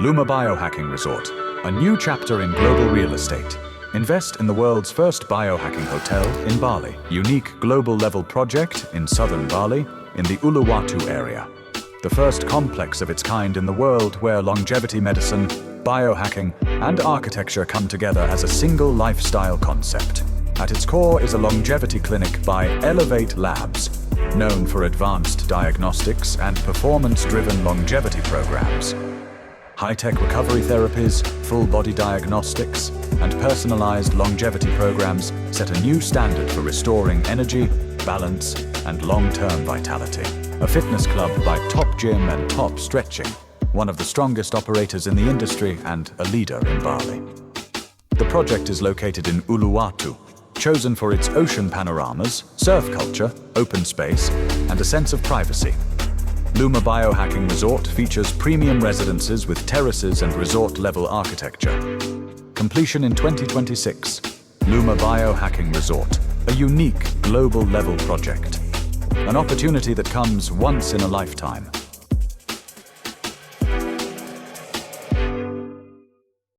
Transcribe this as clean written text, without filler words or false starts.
Luma Biohacking Resort, a new chapter in global real estate. Invest in the world's first biohacking hotel in Bali, unique global-level project in southern Bali in the Uluwatu area. The first complex of its kind in the world where longevity medicine, biohacking, and architecture come together as a single lifestyle concept. At its core is a longevity clinic by Elevate Labs, known for advanced diagnostics and performance-driven longevity programs. High-tech recovery therapies, full-body diagnostics, and personalized longevity programs set a new standard for restoring energy, balance, and long-term vitality. A fitness club by Top Gym and Top Stretching, one of the strongest operators in the industry and a leader in Bali. The project is located in Uluwatu, chosen for its ocean panoramas, surf culture, open space, and a sense of privacy. Luma Biohacking Resort features premium residences with terraces and resort-level architecture. Completion in 2026. Luma Biohacking Resort, a unique global-level project. An opportunity that comes once in a lifetime.